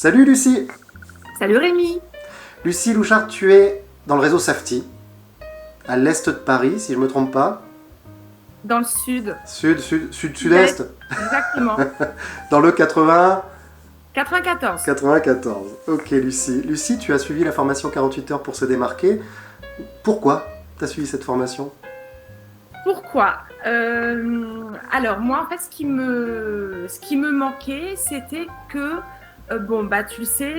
Salut Lucie. Salut Rémi, Lucie Louchard, tu es dans le réseau Safety, à l'est de Paris, si je ne me trompe pas. dans le sud. Sud-est, Exactement. dans le 80, 94. 94. Ok Lucie. Lucie, tu as suivi la formation 48 heures pour se démarquer. Pourquoi tu as suivi cette formation? Pourquoi Alors moi, en fait, ce qui me manquait, c'était que, bon, bah, tu le sais,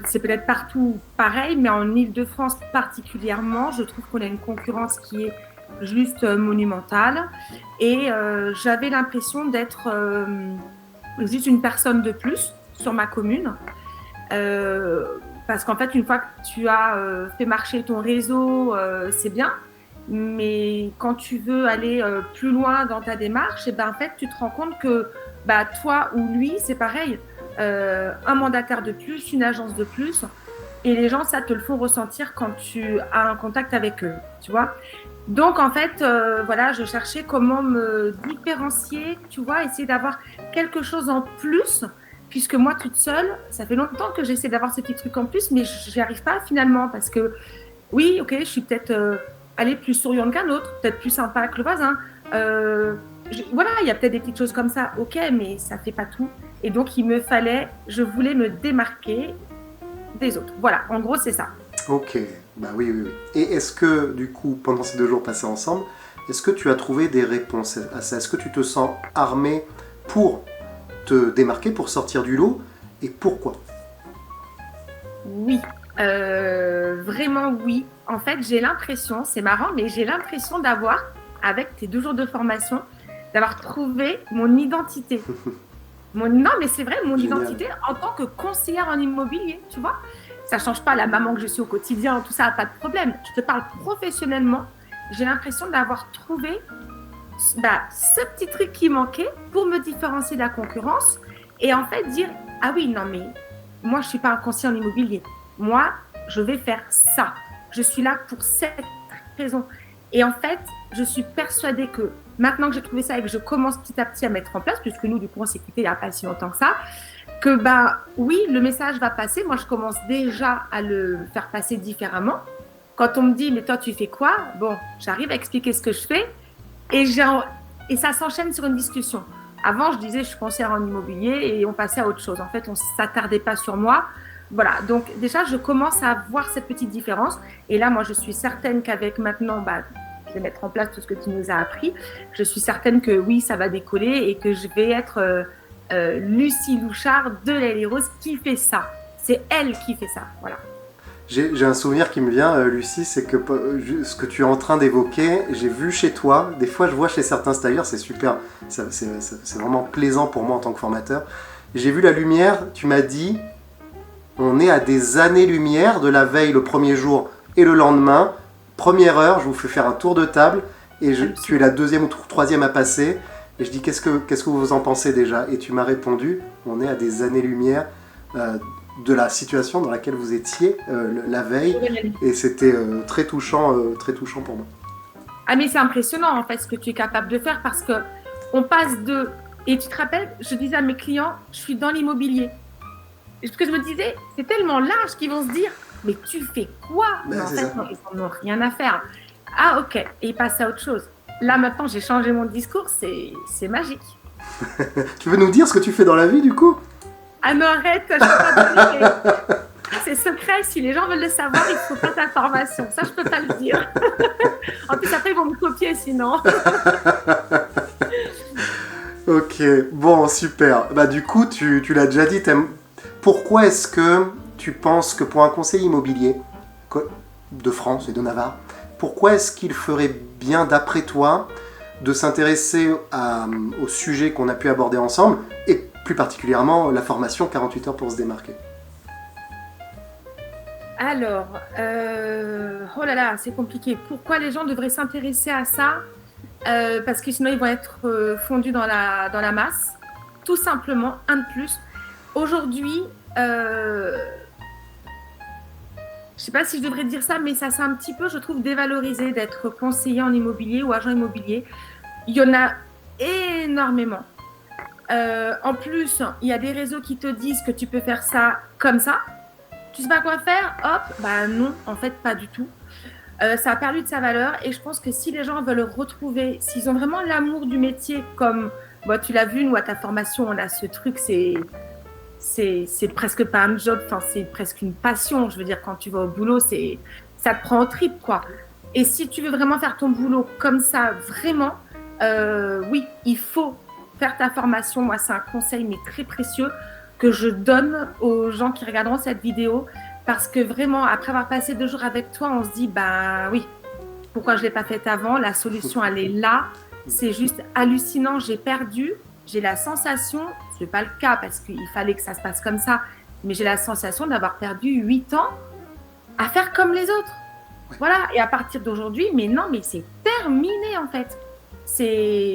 c'est peut-être partout pareil, mais en Île-de-France particulièrement, je trouve qu'on a une concurrence qui est juste monumentale. Et j'avais l'impression d'être juste une personne de plus sur ma commune. Euh, Parce qu'en fait, une fois que tu as fait marcher ton réseau, c'est bien. Mais quand tu veux aller plus loin dans ta démarche, et ben, en fait, tu te rends compte que bah, toi ou lui, c'est pareil. Un mandataire de plus, une agence de plus. Et les gens, ça te le font ressentir quand tu as un contact avec eux, tu vois. Donc, en fait, voilà, je cherchais comment me différencier, tu vois, essayer d'avoir quelque chose en plus, puisque moi, toute seule, ça fait longtemps que j'essaie d'avoir ce petit truc en plus, mais j'y arrive pas finalement, parce que oui, ok, je suis peut-être allée plus souriante qu'un autre, peut-être plus sympa que le voisin. Euh, voilà, il y a peut-être des petites choses comme ça, ok, mais ça fait pas tout. Et donc, je voulais me démarquer des autres. Voilà, en gros, c'est ça. Ok, bah oui, oui, oui. Et est-ce que, du coup, pendant ces 2 jours passés ensemble, est-ce que tu as trouvé des réponses à ça? Est-ce que tu te sens armé pour te démarquer, pour sortir du lot? Et pourquoi? Oui, vraiment oui. En fait, j'ai l'impression, c'est marrant, mais j'ai l'impression d'avoir, avec tes 2 jours de formation, d'avoir trouvé mon identité. Non, mais c'est vrai, mon Génial. identité en tant que conseillère en immobilier, tu vois. Ça change pas la maman que je suis au quotidien, tout ça, pas de problème. Je te parle professionnellement. J'ai l'impression d'avoir trouvé bah, ce petit truc qui manquait pour me différencier de la concurrence et en fait dire, ah oui, non, mais moi, je suis pas un conseiller en immobilier. Moi, je vais faire ça. Je suis là pour cette raison. Et en fait, je suis persuadée que maintenant que j'ai trouvé ça et que je commence petit à petit à mettre en place, puisque nous, du coup, on s'est quittés il n'y a pas si longtemps que ça, que ben oui, le message va passer. Moi, je commence déjà à le faire passer différemment. Quand on me dit, mais toi, tu fais quoi? Bon, j'arrive à expliquer ce que je fais et, et ça s'enchaîne sur une discussion. Avant, je disais, je suis conseillère en immobilier et on passait à autre chose. En fait, on ne s'attardait pas sur moi. Voilà, donc déjà, je commence à voir cette petite différence. Et là, moi, je suis certaine qu'avec maintenant, bah, je vais mettre en place tout ce que tu nous as appris. Je suis certaine que oui, ça va décoller et que je vais être Lucie Louchard de l'Aile et Rose qui fait ça. C'est elle qui fait ça. Voilà. J'ai un souvenir qui me vient, Lucie, c'est que ce que tu es en train d'évoquer, j'ai vu chez toi, des fois je vois chez certains stagiaires, c'est super, c'est vraiment plaisant pour moi en tant que formateur. J'ai vu la lumière, tu m'as dit, on est à des années-lumière de la veille le premier jour et le lendemain. Première heure, je vous fais faire un tour de table et tu es la deuxième ou troisième à passer. Et je dis, qu'est-ce que vous en pensez déjà? Et tu m'as répondu, on est à des années-lumière de la situation dans laquelle vous étiez la veille. Et c'était très touchant pour moi. Ah, mais c'est impressionnant en fait ce que tu es capable de faire parce que on passe de. Et tu te rappelles, je disais à mes clients, je suis dans l'immobilier. Et ce que je me disais, c'est tellement large qu'ils vont se dire, mais tu fais quoi? Mais Ben, en c'est fait, ça. non, ils n'en ont rien à faire. Ah, ok. Et ils passent à autre chose. Là, maintenant, j'ai changé mon discours, c'est magique. Tu veux nous dire ce que tu fais dans la vie du coup? Ah non, arrête, je peux pas te dire. C'est secret, si les gens veulent le savoir, il faut pas ta formation. Ça, je peux pas le dire. En plus, après, ils vont me copier sinon. Ok, bon, super. Bah du coup, tu l'as déjà dit, pourquoi est-ce que tu penses que pour un conseiller immobilier de France et de Navarre, pourquoi est-ce qu'il ferait bien, d'après toi, de s'intéresser au sujet qu'on a pu aborder ensemble, et plus particulièrement la formation 48 heures pour se démarquer? Alors, oh là là, c'est compliqué. Pourquoi les gens devraient s'intéresser à ça? Parce que sinon, ils vont être fondus dans la masse. Tout simplement, un de plus. Aujourd'hui, je ne sais pas si je devrais dire ça, mais ça c'est un petit peu, je trouve, dévalorisé d'être conseiller en immobilier ou agent immobilier. Il y en a énormément. En plus, il y a des réseaux qui te disent que tu peux faire ça comme ça. Tu sais pas quoi faire? Hop, bah non, en fait, pas du tout. Ça a perdu de sa valeur et je pense que si les gens veulent retrouver, s'ils ont vraiment l'amour du métier, comme bah, tu l'as vu, nous à ta formation, on a ce truc, c'est presque pas un job, enfin, c'est presque une passion. Je veux dire, quand tu vas au boulot, ça te prend au trip, quoi. Et si tu veux vraiment faire ton boulot comme ça, vraiment, oui, il faut faire ta formation. Moi, c'est un conseil, mais très précieux, que je donne aux gens qui regarderont cette vidéo. Parce que vraiment, après avoir passé 2 jours avec toi, on se dit, bah oui, pourquoi je ne l'ai pas faite avant? La solution, elle est là. C'est juste hallucinant. J'ai la sensation, ce n'est pas le cas parce qu'il fallait que ça se passe comme ça, mais j'ai la sensation d'avoir perdu 8 ans à faire comme les autres. Voilà, et à partir d'aujourd'hui, mais non, mais c'est terminé en fait.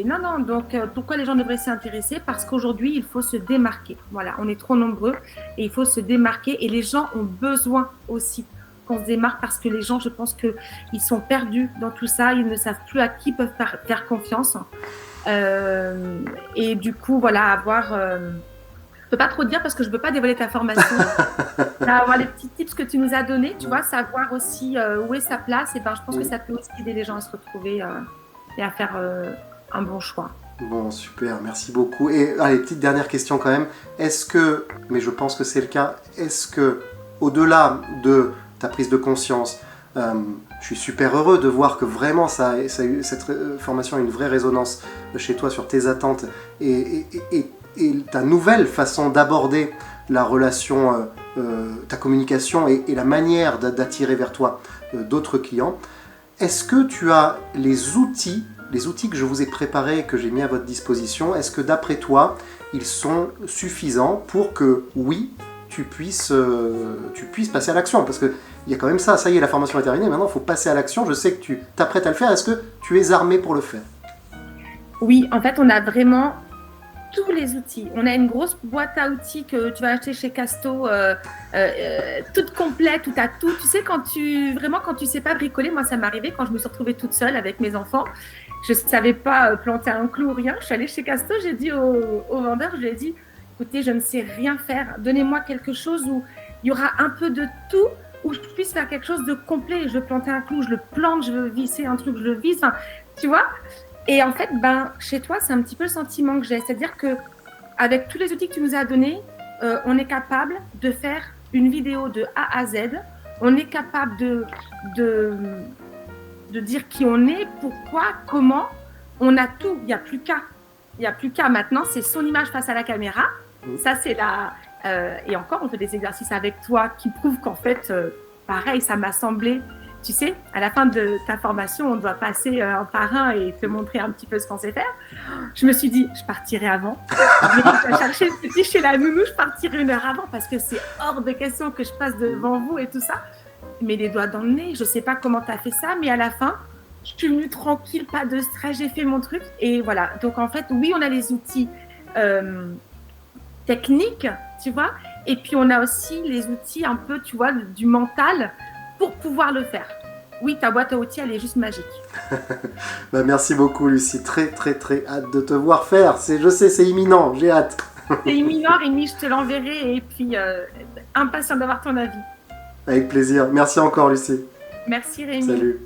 Non, donc pourquoi les gens devraient s'y intéresser? Parce qu'aujourd'hui, il faut se démarquer. Voilà, on est trop nombreux et il faut se démarquer. Et les gens ont besoin aussi qu'on se démarque parce que les gens, je pense qu'ils sont perdus dans tout ça. Ils ne savent plus à qui peuvent faire confiance. Et du coup, voilà, je peux pas trop dire parce que je peux pas dévoiler ta formation. Avoir les petits tips que tu nous as donnés, tu vois, savoir aussi où est sa place. Et ben, je pense que ça peut aussi aider les gens à se retrouver et à faire un bon choix. Bon, super, merci beaucoup. Et allez, petite dernière question quand même. Est-ce que, mais je pense que c'est le cas, est-ce que, au-delà de ta prise de conscience, je suis super heureux de voir que vraiment cette formation a une vraie résonance chez toi sur tes attentes et ta nouvelle façon d'aborder la relation, ta communication et la manière d'attirer vers toi d'autres clients. Est-ce que tu as les outils que je vous ai préparés et que j'ai mis à votre disposition, est-ce que d'après toi, ils sont suffisants pour que, oui, tu puisses passer à l'action? Parce qu'il y a quand même ça y est, la formation est terminée, maintenant il faut passer à l'action. Je sais que tu t'apprêtes à le faire, est-ce que tu es armé pour le faire? Oui, en fait, on a vraiment tous les outils. On a une grosse boîte à outils que tu vas acheter chez Casto, toute complète, où tu as tout. Tu sais, quand tu sais pas bricoler, moi ça m'est arrivé quand je me suis retrouvée toute seule avec mes enfants. Je ne savais pas planter un clou ou rien. Je suis allée chez Casto, j'ai dit au vendeur, je lui ai dit, écoutez, je ne sais rien faire. Donnez-moi quelque chose où il y aura un peu de tout, où je puisse faire quelque chose de complet. Je veux planter un clou, je le plante, je veux visser un truc, je le visse. Enfin, tu vois? Et en fait, chez toi, c'est un petit peu le sentiment que j'ai. C'est-à-dire qu'avec tous les outils que tu nous as donnés, on est capable de faire une vidéo de A à Z. On est capable de dire qui on est, pourquoi, comment. On a tout, il n'y a plus qu'à. Il n'y a plus qu'à. Maintenant, c'est son image face à la caméra. Ça, c'est la... et encore, on fait des exercices avec toi qui prouvent qu'en fait, pareil, ça m'a semblé... Tu sais, à la fin de ta formation, on doit passer un par un et te montrer un petit peu ce qu'on sait faire. Je me suis dit, je partirai avant. Je vais chercher le petit chez la nounou, je partirai 1 heure avant parce que c'est hors de question que je passe devant vous et tout ça. Mais les doigts dans le nez, je ne sais pas comment tu as fait ça, mais à la fin, je suis venue tranquille, pas de stress, j'ai fait mon truc. Et voilà, donc en fait, oui, on a les outils techniques, tu vois, et puis on a aussi les outils un peu, tu vois, du mental pour pouvoir le faire. Oui, ta boîte à outils, elle est juste magique. Merci beaucoup, Lucie. Très, très, très hâte de te voir faire. Je sais, c'est imminent. J'ai hâte. C'est imminent, Rémi, je te l'enverrai. Et puis, impatient d'avoir ton avis. Avec plaisir. Merci encore, Lucie. Merci, Rémi. Salut.